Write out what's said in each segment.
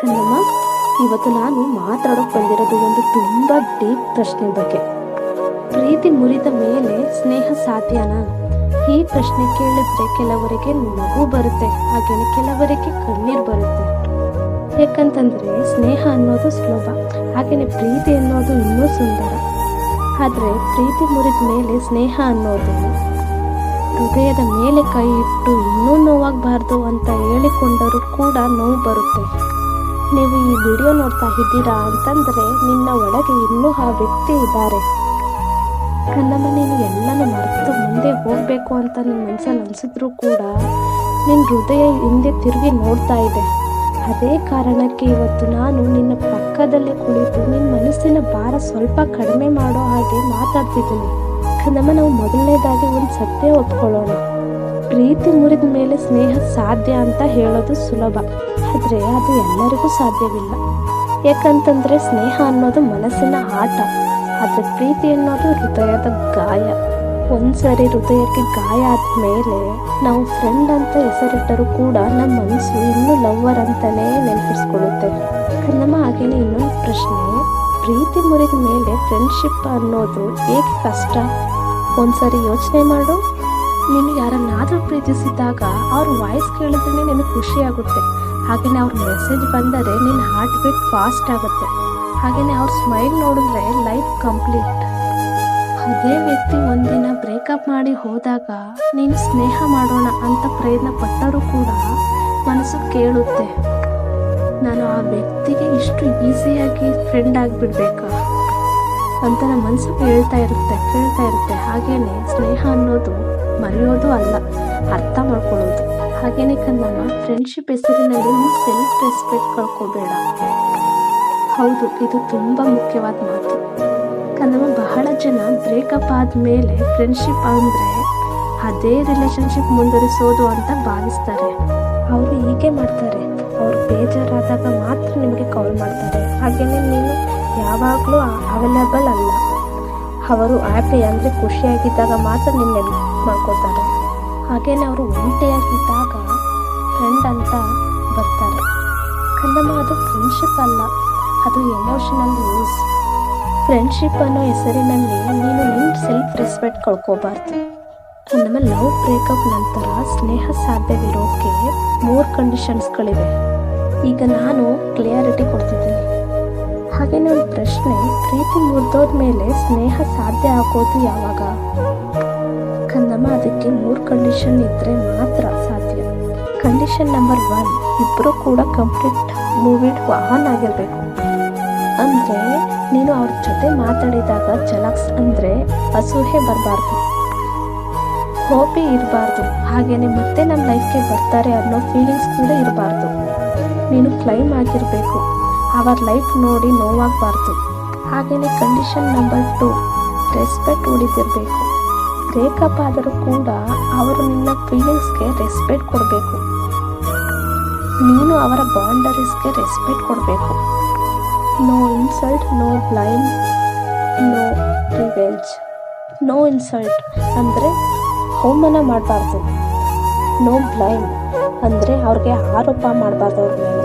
ಕನ್ನಮ್ಮ, ಇವತ್ತು ನಾನು ಮಾತಾಡೋಕೆ ಬಂದಿರೋದು ಒಂದು ತುಂಬ ಡೀಪ್ ಪ್ರಶ್ನೆ ಬಗ್ಗೆ. ಪ್ರೀತಿ ಮುರಿದ ಮೇಲೆ ಸ್ನೇಹ ಸಾಧ್ಯನಾ? ಈ ಪ್ರಶ್ನೆ ಕೇಳಿದ್ರೆ ಕೆಲವರಿಗೆ ನಗು ಬರುತ್ತೆ, ಹಾಗೆಯೇ ಕೆಲವರಿಗೆ ಕಣ್ಣೀರು ಬರುತ್ತೆ. ಯಾಕಂತಂದ್ರೆ ಸ್ನೇಹ ಅನ್ನೋದು ಸುಲಭ, ಹಾಗೆಯೇ ಪ್ರೀತಿ ಅನ್ನೋದು ಇನ್ನೂ ಸುಂದರ. ಆದರೆ ಪ್ರೀತಿ ಮುರಿದ ಮೇಲೆ ಸ್ನೇಹ ಅನ್ನೋದು ಹೃದಯದ ಮೇಲೆ ಕೈ ಇಟ್ಟು ಇನ್ನೂ ನೋವಾಗಬಾರ್ದು ಅಂತ ಹೇಳಿಕೊಂಡರೂ ಕೂಡ ನೋವು ಬರುತ್ತೆ. ನೀವು ಈ ವಿಡಿಯೋ ನೋಡ್ತಾ ಇದ್ದೀರಾ ಅಂತಂದರೆ ನಿನ್ನ ಒಳಗೆ ಇನ್ನೂ ಆ ವ್ಯಕ್ತಿ ಇದ್ದಾರೆ. ಕನ್ನಮ್ಮ, ನೀನು ಎಲ್ಲನೂ ಮರೆತು ಮುಂದೆ ಹೋಗಬೇಕು ಅಂತ ನಿನ್ನ ಮನಸ್ಸಲ್ಲಿ ಅನಿಸಿದ್ರೂ ಕೂಡ ನಿನ್ನ ಹೃದಯ ಹಿಂದೆ ತಿರುಗಿ ನೋಡ್ತಾ ಇದೆ. ಅದೇ ಕಾರಣಕ್ಕೆ ಇವತ್ತು ನಾನು ನಿನ್ನ ಪಕ್ಕದಲ್ಲೇ ಕುಳಿತು ನಿನ್ನ ಮನಸ್ಸಿನ ಭಾರ ಸ್ವಲ್ಪ ಕಡಿಮೆ ಮಾಡೋ ಹಾಗೆ ಮಾತಾಡ್ತಿದ್ದೀನಿ. ಕನ್ನಮ್ಮ, ನಾವು ಮೊದಲನೇದಾಗಿ ಒಂದು ಸತ್ಯ ಒಪ್ಕೊಳ್ಳೋಣ. ಪ್ರೀತಿ ಮುರಿದ ಮೇಲೆ ಸ್ನೇಹ ಸಾಧ್ಯ ಅಂತ ಹೇಳೋದು ಸುಲಭ, ಆದರೆ ಅದು ಎಲ್ಲರಿಗೂ ಸಾಧ್ಯವಿಲ್ಲ. ಯಾಕಂತಂದರೆ ಸ್ನೇಹ ಅನ್ನೋದು ಮನಸ್ಸಿನ ಆಟ, ಆದರೆ ಪ್ರೀತಿ ಅನ್ನೋದು ಹೃದಯದ ಗಾಯ. ಒಂದ್ಸರಿ ಹೃದಯಕ್ಕೆ ಗಾಯ ಆದಮೇಲೆ ನಾವು ಫ್ರೆಂಡ್ ಅಂತ ಹೆಸರಿಟ್ಟರೂ ಕೂಡ ನಮ್ಮ ಮನಸ್ಸು ಇನ್ನೂ ಲವ್ವರ್ ಅಂತಲೇ ನೆನಪಿಸ್ಕೊಳ್ಳುತ್ತೆ. ಕನ್ನಮ್ಮ, ಹಾಗೇನೆ ಇನ್ನೊಂದು ಪ್ರಶ್ನೆ, ಪ್ರೀತಿ ಮುರಿದ ಮೇಲೆ ಫ್ರೆಂಡ್ಶಿಪ್ ಅನ್ನೋದು ಹೇಗೆ ಕಷ್ಟ? ಒಂದ್ಸರಿ ಯೋಚನೆ ಮಾಡು. ನೀನು ಯಾರನ್ನಾದರೂ ಪ್ರೀತಿಸಿದಾಗ ಅವ್ರ ವಾಯ್ಸ್ ಕೇಳಿದ್ರೆ ನಿನಗೆ ಖುಷಿ ಆಗುತ್ತೆ, ಹಾಗೆಯೇ ಅವ್ರ ಮೆಸೇಜ್ ಬಂದರೆ ನಿನ್ನ ಹಾರ್ಟ್ ಬೀಟ್ ಫಾಸ್ಟ್ ಆಗುತ್ತೆ, ಹಾಗೆಯೇ ಅವ್ರ ಸ್ಮೈಲ್ ನೋಡಿದ್ರೆ ಲೈಫ್ ಕಂಪ್ಲೀಟ್. ಅದೇ ವ್ಯಕ್ತಿ ಒಂದಿನ ಬ್ರೇಕಪ್ ಮಾಡಿ ಹೋದಾಗ ನೀನು ಸ್ನೇಹ ಮಾಡೋಣ ಅಂತ ಪ್ರಯತ್ನ ಪಟ್ಟರೂ ಕೂಡ ಮನಸ್ಸು ಕೇಳುತ್ತೆ, ನಾನು ಆ ವ್ಯಕ್ತಿಗೆ ಇಷ್ಟು ಈಸಿಯಾಗಿ ಫ್ರೆಂಡ್ ಆಗಿಬಿಡ್ಬೇಕಾ ಅಂತ ನಮ್ಮ ಮನಸ್ಸು ಕೇಳ್ತಾ ಇರುತ್ತೆ. ಹಾಗೆಯೇ ಸ್ನೇಹ ಅನ್ನೋದು ಮರೆಯೋದು ಅಲ್ಲ, ಅರ್ಥ ಮಾಡ್ಕೊಳ್ಳೋದು. ಹಾಗೆಯೇ ಕನ್ನಮ್ಮ, ಫ್ರೆಂಡ್ಶಿಪ್ ಹೆಸರಿನಲ್ಲಿ ನೀವು ಸೆಲ್ಫ್ ರೆಸ್ಪೆಕ್ಟ್ ಕಳ್ಕೋಬೇಡ. ಹೌದು, ಇದು ತುಂಬ ಮುಖ್ಯವಾದ ಮಾತು. ಕನ್ನಮ್ಮ, ಬಹಳ ಜನ ಬ್ರೇಕಪ್ ಆದಮೇಲೆ ಫ್ರೆಂಡ್ಶಿಪ್ ಅಂದರೆ ಅದೇ ರಿಲೇಷನ್ಶಿಪ್ ಮುಂದುವರಿಸೋದು ಅಂತ ಭಾವಿಸ್ತಾರೆ. ಅವರು ಹೀಗೆ ಮಾಡ್ತಾರೆ, ಅವ್ರು ಬೇಜಾರಾದಾಗ ಮಾತ್ರ ನಿಮಗೆ ಕಾಲ್ ಮಾಡ್ತಾರೆ, ಹಾಗೆಯೇ ನೀನು ಯಾವಾಗಲೂ ಅವೈಲೇಬಲ್ ಅಲ್ಲ. ಅವರು ಹ್ಯಾಪಿ ಅಂದರೆ ಖುಷಿಯಾಗಿದ್ದಾಗ ಮಾತ್ರ ನಿನ್ನ ನೆನಪು ಮಾಡ್ಕೋತಾರೆ, ಹಾಗೆಯೇ ಅವರು ಒಂಟಿಯಾಗಿದ್ದಾಗ ಫ್ರೆಂಡ್ ಅಂತ ಬರ್ತಾರೆ. ಕನ್ನಮ್ಮ, ಅದು ಫ್ರೆಂಡ್ಶಿಪ್ ಅಲ್ಲ, ಅದು ಎಮೋಷನಲ್ ಯೂಸ್. ಫ್ರೆಂಡ್ಶಿಪ್ ಅನ್ನೋ ಹೆಸರಿನಲ್ಲಿ ನೀನು ನಿನ್ನ ಸೆಲ್ಫ್ ರೆಸ್ಪೆಕ್ಟ್ ಕಳ್ಕೋಬಾರ್ದು. ಕನ್ನಮ್ಮ, ಲವ್ ಬ್ರೇಕಪ್ ನಂತರ ಸ್ನೇಹ ಸಾಧ್ಯವಿರೋಕ್ಕೆ 3 ಕಂಡೀಷನ್ಸ್ಗಳಿವೆ. ಈಗ ನಾನು ಕ್ಲಿಯಾರಿಟಿ ಕೊಡ್ತಿದ್ದೀನಿ. ಹಾಗೆಯೇ ಒಂದು ಪ್ರಶ್ನೆ, ಪ್ರೀತಿ ಮುರಿದೋದ್ಮೇಲೆ ಸ್ನೇಹ ಸಾಧ್ಯ ಆಗೋದು ಯಾವಾಗ? ಕನ್ನಮ್ಮ, ಅದಕ್ಕೆ 3 ಕಂಡೀಷನ್ ಇದ್ದರೆ ಮಾತ್ರ ಸಾಧ್ಯ. ಕಂಡೀಷನ್ ನಂಬರ್ 1, ಇಬ್ಬರು ಕೂಡ ಕಂಪ್ಲೀಟ್ ಮೂವಿಡ್ ಆನ್ ಆಗಿರಬೇಕು. ಅಂದರೆ ನೀನು ಅವ್ರ ಜೊತೆ ಮಾತಾಡಿದಾಗ ಜಲಕ್ಸ್ ಅಂದರೆ ಅಸೂಹೆ ಬರಬಾರ್ದು, ಹೋಪಿ ಇರಬಾರ್ದು, ಹಾಗೆಯೇ ಮತ್ತೆ ನಮ್ಮ ಲೈಫ್ಗೆ ಬರ್ತಾರೆ ಅನ್ನೋ ಫೀಲಿಂಗ್ಸ್ ಕೂಡ ಇರಬಾರ್ದು. ನೀನು ಕ್ಲೈಮ್ ಆಗಿರಬೇಕು, ಅವರ ಲೈಫ್ ನೋಡಿ ನೋವಾಗಬಾರ್ದು. ಹಾಗೆಯೇ ಕಂಡೀಷನ್ ನಂಬರ್ 2, ರೆಸ್ಪೆಕ್ಟ್ ಉಳಿದಿರಬೇಕು. ಬ್ರೇಕಪ್ ಆದರೂ ಕೂಡ ಅವರು ನಿನ್ನ ಫೀಲಿಂಗ್ಸ್ಗೆ ರೆಸ್ಪೆಕ್ಟ್ ಕೊಡಬೇಕು, ನೀನು ಅವರ ಬೌಂಡರೀಸ್ಗೆ ರೆಸ್ಪೆಕ್ಟ್ ಕೊಡಬೇಕು. No insult, no blame, no revenge. No insult ಅಂದರೆ ಅವಮಾನ ಮಾಡಬಾರ್ದು, ನೋ ಬ್ಲೈಮ್ ಅಂದರೆ ಅವ್ರಿಗೆ ಆರೋಪ ಮಾಡಬಾರ್ದು ಅವ್ರ ಮೇಲೆ,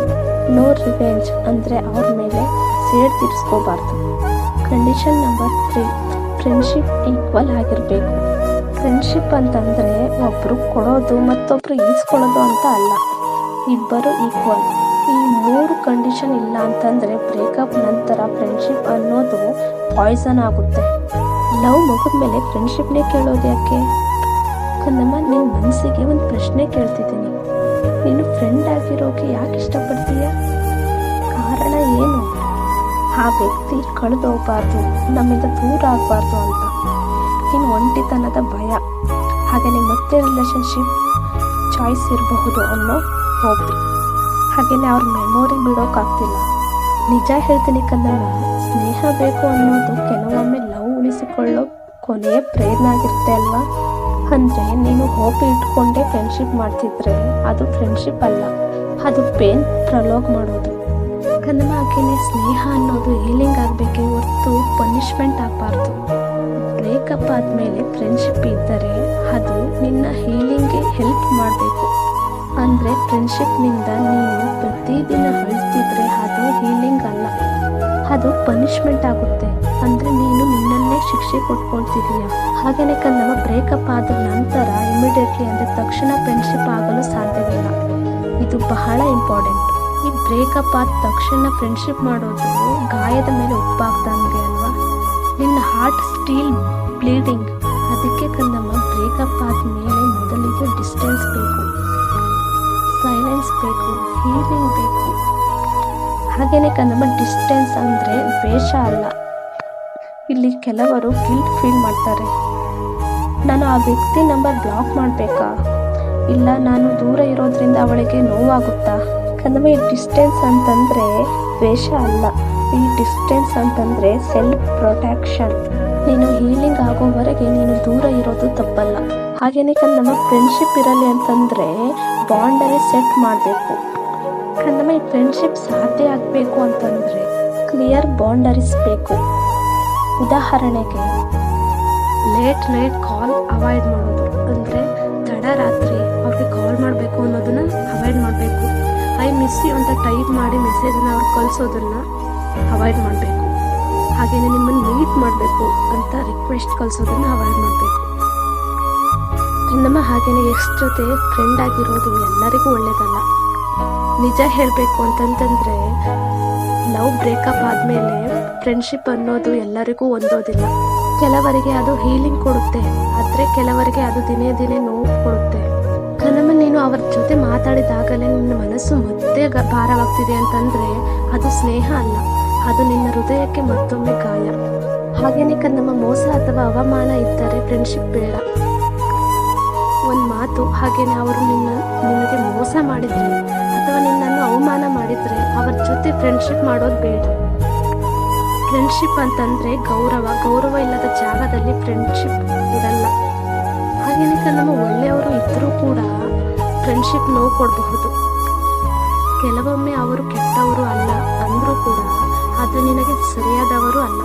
ನೋ ರಿವೆಂಜ್ ಅಂದರೆ ಅವ್ರ ಮೇಲೆ ಸೇಡ್ ತೀರಿಸ್ಕೋಬಾರ್ದು. ಕಂಡೀಷನ್ ನಂಬರ್ 3, ಫ್ರೆಂಡ್ಶಿಪ್ ಈಕ್ವಲ್ ಆಗಿರಬೇಕು. ಫ್ರೆಂಡ್ಶಿಪ್ ಅಂತಂದರೆ ಒಬ್ಬರು ಕೊಡೋದು ಮತ್ತೊಬ್ಬರು ಈಸ್ಕೊಳ್ಳೋದು ಅಂತ ಅಲ್ಲ, ಇಬ್ಬರು ಈಕ್ವಲ್. ಈ 3 ಕಂಡೀಷನ್ ಇಲ್ಲ ಅಂತಂದರೆ ಬ್ರೇಕಪ್ ನಂತರ ಫ್ರೆಂಡ್ಶಿಪ್ ಅನ್ನೋದು ಪಾಯ್ಸನ್ ಆಗುತ್ತೆ. ಲವ್ ಮುಗಿದ್ಮೇಲೆ ಫ್ರೆಂಡ್ಶಿಪ್ನೇ ಕೇಳೋದು ಯಾಕೆ? ಕನ್ನಮ್ಮ, ನಿನ್ನ ಮನಸ್ಸಿಗೆ ಒಂದು ಪ್ರಶ್ನೆ ಕೇಳ್ತಿದ್ದೀನಿ, ನೀನು ಫ್ರೆಂಡ್ ಆಗಿರೋಕೆ ಯಾಕೆ ಇಷ್ಟಪಡ್ತೀಯ? ಕಾರಣ ಏನು? ಆ ವ್ಯಕ್ತಿ ಕಳೆದು ಹೋಗಬಾರ್ದು, ನಮ್ಮಿಂದ ದೂರ ಆಗಬಾರ್ದು ಅಂತ, ಇನ್ನು ಒಂಟಿತನದ ಭಯ, ಹಾಗೆಯೇ ಮತ್ತೆ ರಿಲೇಷನ್ಶಿಪ್ ಚಾಯ್ಸ್ ಇರಬಹುದು ಅನ್ನೋ ಹೋಪ್, ಹಾಗೆಯೇ ಅವ್ರ ಮೆಮೊರಿ ಬಿಡೋಕ್ಕಾಗ್ತಿಲ್ಲ. ನಿಜ ಹೇಳ್ತೀನಿ ಕನ್ನಮ್ಮ, ಸ್ನೇಹ ಬೇಕು ಅನ್ನೋದು ಕೆಲವೊಮ್ಮೆ ಲವ್ ಉಳಿಸಿಕೊಳ್ಳೋ ಕೊನೆಯ ಪ್ರಯತ್ನ ಆಗಿರುತ್ತೆ ಅಲ್ವಾ? ಅಂದರೆ ನೀನು ಹೋಪ್ ಇಟ್ಕೊಂಡೇ ಫ್ರೆಂಡ್ಶಿಪ್ ಮಾಡ್ತಿದ್ರೆ ಅದು ಫ್ರೆಂಡ್ಶಿಪ್ ಅಲ್ಲ, ಅದು ಪೇನ್ ಪ್ರಲೋಗ್ ಮಾಡೋದು. ಕನ್ನಮ್ಮ, ಹಾಗೆಯೇ ಸ್ನೇಹ ಅನ್ನೋದು ಹೀಲಿಂಗ್ ಆಗಬೇಕೇ ಹೊರತು ಪನಿಷ್ಮೆಂಟ್ ಆಗಬಾರ್ದು. ಬ್ರೇಕಪ್ ಆದಮೇಲೆ ಫ್ರೆಂಡ್ಶಿಪ್ ಇದ್ದರೆ ಅದು ನಿನ್ನ ಹೀಲಿಂಗ್ಗೆ ಹೆಲ್ಪ್ ಮಾಡಬೇಕು. ಅಂದರೆ ಫ್ರೆಂಡ್ಶಿಪ್ನಿಂದ ನೀನು ಪ್ರತಿದಿನ ಅಳ್ತಿದ್ರೆ ಅದು ಹೀಲಿಂಗ್ ಅಲ್ಲ, ಅದು ಪನಿಷ್ಮೆಂಟ್ ಆಗುತ್ತೆ. ಅಂದರೆ ನೀನು ನಿನ್ನನ್ನೇ ಶಿಕ್ಷೆ ಕೊಟ್ಕೊಳ್ತಿದೀಯ. ಹಾಗೆಯೇ ನಮ್ಮ ಬ್ರೇಕಪ್ ಆದ ನಂತರ ಇಮಿಡಿಯೇಟ್ಲಿ ಅಂದರೆ ತಕ್ಷಣ ಫ್ರೆಂಡ್ಶಿಪ್ ಆಗಲು ಸಾಧ್ಯವಿಲ್ಲ. ಇದು ಬಹಳ ಇಂಪಾರ್ಟೆಂಟ್. ಈ ಬ್ರೇಕಪ್ ಆದ ತಕ್ಷಣ ಫ್ರೆಂಡ್ಶಿಪ್ ಮಾಡೋದು ಗಾಯದ ಮೇಲೆ ಉಪ್ಪಾಗ್ದಂಗೆ ಅಲ್ವಾ. ನಿನ್ನ ಹಾರ್ಟ್ ಸ್ಟೀಲ್ ಬ್ಲೀಡಿಂಗ್. ಅದಕ್ಕೆ ನಮ್ಮ ಬ್ರೇಕಪ್ ಆದಮೇಲೆ ಮೊದಲಿಗೆ ಡಿಸ್ಟೆನ್ಸ್ ಬೇಕು, ಸೈಲೆನ್ಸ್ ಬೇಕು, ಹೀಲಿಂಗ್ ಬೇಕು. ಹಾಗೆಯೇ ನಮ್ಮ ಡಿಸ್ಟೆನ್ಸ್ ಅಂದರೆ ದ್ವೇಷ ಅಲ್ಲ. ಇಲ್ಲಿ ಕೆಲವರು ಗಿಲ್ಟ್ ಫೀಲ್ ಮಾಡ್ತಾರೆ. ನಾನು ಆ ವ್ಯಕ್ತಿ ನಂಬರ್ ಬ್ಲಾಕ್ ಮಾಡಬೇಕಾ, ಇಲ್ಲ ನಾನು ದೂರ ಇರೋದ್ರಿಂದ ಅವಳಿಗೆ ನೋವಾಗುತ್ತಾ. ಈ ಡಿಸ್ಟೆನ್ಸ್ ಅಂತಂದರೆ ದ್ವೇಷ ಅಲ್ಲ, ಈ ಡಿಸ್ಟೆನ್ಸ್ ಅಂತಂದರೆ ಸೆಲ್ಫ್ ಪ್ರೊಟೆಕ್ಷನ್. ನೀನು ಹೀಲಿಂಗ್ ಆಗೋವರೆಗೆ ನೀನು ದೂರ ಇರೋದು ತಪ್ಪಲ್ಲ. ಹಾಗೆಯೇ ನಮ್ಮ ಫ್ರೆಂಡ್ಶಿಪ್ ಇರಲಿ ಅಂತಂದರೆ ಬೌಂಡರಿ ಸೆಟ್ ಮಾಡಬೇಕು. ಈ ಫ್ರೆಂಡ್ಶಿಪ್ ಸಾಧ್ಯ ಆಗಬೇಕು ಅಂತಂದರೆ ಕ್ಲಿಯರ್ ಬೌಂಡರೀಸ್ ಬೇಕು. ಉದಾಹರಣೆಗೆ ಲೇಟ್ ಕಾಲ್ ಅವಾಯ್ಡ್ ಮಾಡೋದು, ಅಂದರೆ ತಡರಾತ್ರಿ ಅವ್ರಿಗೆ ಕಾಲ್ ಮಾಡಬೇಕು ಅನ್ನೋದನ್ನ ಅವಾಯ್ಡ್ ಮಾಡಬೇಕು. ಐ ಮಿಸ್ ಯು ಅಂತ ಟೈಪ್ ಮಾಡಿ ಮೆಸೇಜನ್ನು ಅವ್ರು ಕಳಿಸೋದನ್ನು ಅವಾಯ್ಡ್ ಮಾಡಬೇಕು. ಹಾಗೆಯೇ ನಿಮ್ಮನ್ನು ಮೀಟ್ ಮಾಡಬೇಕು ಅಂತ ರಿಕ್ವೆಸ್ಟ್ ಕಳಿಸೋದನ್ನು ಅವಾಯ್ಡ್ ಮಾಡಬೇಕು. ಹಾಗೆಯೇ ಎಕ್ಸ್ ಜೊತೆ ಫ್ರೆಂಡ್ ಆಗಿರೋದು ಎಲ್ಲರಿಗೂ ಒಳ್ಳೆಯದಲ್ಲ. ನಿಜ ಹೇಳಬೇಕು ಅಂತಂತಂದರೆ ಲವ್ ಬ್ರೇಕಪ್ ಆದಮೇಲೆ ಫ್ರೆಂಡ್ಶಿಪ್ ಅನ್ನೋದು ಎಲ್ಲರಿಗೂ ಹೊಂದೋದಿಲ್ಲ. ಕೆಲವರಿಗೆ ಅದು ಹೀಲಿಂಗ್ ಕೊಡುತ್ತೆ, ಆದರೆ ಕೆಲವರಿಗೆ ಅದು ದಿನೇ ದಿನೇ ನೋವು ಕೊಡುತ್ತೆ. ನೀನು ಅವರ ಜೊತೆ ಮಾತಾಡಿದಾಗಲೇ ನಿನ್ನ ಮನಸ್ಸು ಮತ್ತೆ ಭಾರವಾಗ್ತಿದೆ ಅಂತಂದರೆ ಅದು ಸ್ನೇಹ ಅಲ್ಲ, ಅದು ನಿನ್ನ ಹೃದಯಕ್ಕೆ ಮತ್ತೊಮ್ಮೆ ಗಾಯ. ಹಾಗೆಯೇ ನಮ್ಮ ಮೋಸ ಅಥವಾ ಅವಮಾನ ಇದ್ದರೆ ಫ್ರೆಂಡ್ಶಿಪ್ ಬೇಡ. ಒಂದು ಮಾತು, ಹಾಗೆಯೇ ಅವರು ನಿನಗೆ ಮೋಸ ಮಾಡಿದರೆ ಅಥವಾ ನಿನ್ನನ್ನು ಅವಮಾನ ಮಾಡಿದರೆ ಅವರ ಜೊತೆ ಫ್ರೆಂಡ್ಶಿಪ್ ಮಾಡೋದು ಬೇಡ. ಫ್ರೆಂಡ್ಶಿಪ್ ಅಂತಂದರೆ ಗೌರವ ಇಲ್ಲದ ಜಾಗದಲ್ಲಿ ಫ್ರೆಂಡ್ಶಿಪ್ ಇರಲ್ಲ. ಹಾಗೆಯೇ ನಮ್ಮ ಒಳ್ಳೆಯವರು ಇದ್ದರೂ ಕೂಡ ಫ್ರೆಂಡ್ಶಿಪ್ ನೋವು ಕೊಡಬಹುದು. ಕೆಲವೊಮ್ಮೆ ಅವರು ಕೆಟ್ಟವರು ಅಲ್ಲ ಅಂದರೂ ಕೂಡ ಅದು ನಿನಗೆ ಸರಿಯಾದವರು ಅಲ್ಲ.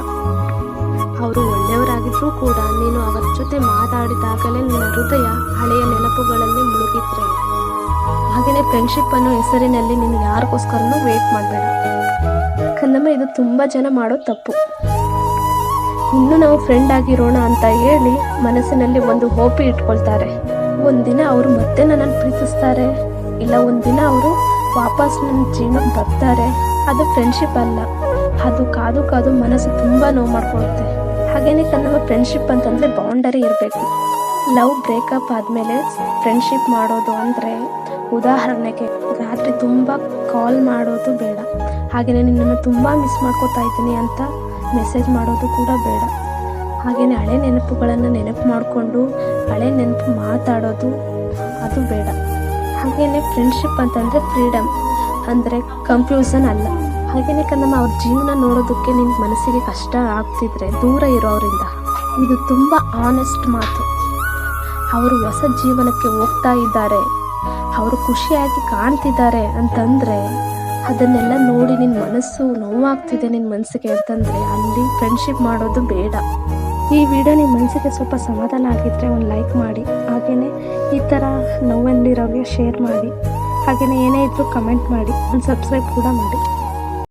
ಅವರು ಒಳ್ಳೆಯವರಾಗಿದ್ದರೂ ಕೂಡ ನೀನು ಅವರ ಜೊತೆ ಮಾತಾಡಿದಾಗಲೇ ನಿನ್ನ ಹೃದಯ ಹಳೆಯ ನೆನಪುಗಳಲ್ಲಿ ಮುಳುಗಿದ್ರೆ. ಹಾಗೆಯೇ ಫ್ರೆಂಡ್ಶಿಪ್ ಅನ್ನೋ ಹೆಸರಿನಲ್ಲಿ ನೀನು ಯಾರಿಗೋಸ್ಕರನೂ ವೇಟ್ ಮಾಡಬೇಡ. ಇದು ತುಂಬ ಜನ ಮಾಡೋ ತಪ್ಪು. ಇನ್ನು ನಾವು ಫ್ರೆಂಡ್ ಆಗಿರೋಣ ಅಂತ ಹೇಳಿ ಮನಸ್ಸಿನಲ್ಲಿ ಒಂದು ಹೋಪಿ ಇಟ್ಕೊಳ್ತಾರೆ. ಒಂದಿನ ಅವರು ಮತ್ತೆ ನನ್ನನ್ನು ಪ್ರೀತಿಸ್ತಾರೆ, ಇಲ್ಲ ಒಂದಿನ ಅವರು ವಾಪಸ್ ನನ್ನ ಜೀವನಕ್ಕೆ ಬರ್ತಾರೆ. ಅದು ಫ್ರೆಂಡ್ಶಿಪ್ ಅಲ್ಲ, ಅದು ಕಾದು ಮನಸ್ಸು ತುಂಬ ನೋವು ಮಾಡ್ಕೊಳುತ್ತೆ. ಹಾಗೆಯೇ ನಮ್ಮ ಫ್ರೆಂಡ್ಶಿಪ್ ಅಂತಂದರೆ ಬೌಂಡರಿ ಇರಬೇಕು. ಲವ್ ಬ್ರೇಕಪ್ ಆದಮೇಲೆ ಫ್ರೆಂಡ್ಶಿಪ್ ಮಾಡೋದು ಅಂದರೆ ಉದಾಹರಣೆಗೆ ರಾತ್ರಿ ತುಂಬ ಕಾಲ್ ಮಾಡೋದು ಬೇಡ. ಹಾಗೆಯೇ ನಿನ್ನನ್ನು ತುಂಬ ಮಿಸ್ ಮಾಡ್ಕೋತಾ ಇದ್ದೀನಿ ಅಂತ ಮೆಸೇಜ್ ಮಾಡೋದು ಕೂಡ ಬೇಡ. ಹಾಗೆಯೇ ಹಳೆ ನೆನಪುಗಳನ್ನು ನೆನಪು ಮಾಡಿಕೊಂಡು ಹಳೆ ನೆನಪು ಮಾತಾಡೋದು ಅದು ಬೇಡ. ಹಾಗೆಯೇ ಫ್ರೆಂಡ್ಶಿಪ್ ಅಂತಂದರೆ ಫ್ರೀಡಮ್, ಅಂದರೆ ಕನ್ಫ್ಯೂಷನ್ ಅಲ್ಲ. ಹಾಗೆಯೇ ಅವ್ರ ಜೀವನ ನೋಡೋದಕ್ಕೆ ನಿನ್ನ ಮನಸ್ಸಿಗೆ ಕಷ್ಟ ಆಗ್ತಿದ್ರೆ ದೂರ ಇರೋರಿಂದ. ಇದು ತುಂಬ ಆನೆಸ್ಟ್ ಮಾತು. ಅವರು ಹೊಸ ಜೀವನಕ್ಕೆ ಹೋಗ್ತಾ ಇದ್ದಾರೆ, ಅವರು ಖುಷಿಯಾಗಿ ಕಾಣ್ತಿದ್ದಾರೆ ಅಂತಂದರೆ ಅದನ್ನೆಲ್ಲ ನೋಡಿ ನಿನ್ನ ಮನಸ್ಸು ನೋವಾಗ್ತಿದೆ ನಿನ್ನ ಮನಸ್ಸಿಗೆ ಅಂತಂದರೆ ಅಲ್ಲಿ ಫ್ರೆಂಡ್ಶಿಪ್ ಮಾಡೋದು ಬೇಡ. ಈ ವಿಡಿಯೋ ನಿಮ್ಮ ಮನಸ್ಸಿಗೆ ಸ್ವಲ್ಪ ಸಮಾಧಾನ ಆಗಿದ್ದರೆ ಒಂದು ಲೈಕ್ ಮಾಡಿ. ಹಾಗೆಯೇ ಈ ಥರ ನೋವಲ್ಲಿರೋರಿಗೆ ಶೇರ್ ಮಾಡಿ. ಹಾಗೆಯೇ ಏನೇ ಇದ್ದರೂ ಕಮೆಂಟ್ ಮಾಡಿ, ಒಂದು ಸಬ್ಸ್ಕ್ರೈಬ್ ಕೂಡ ಮಾಡಿ.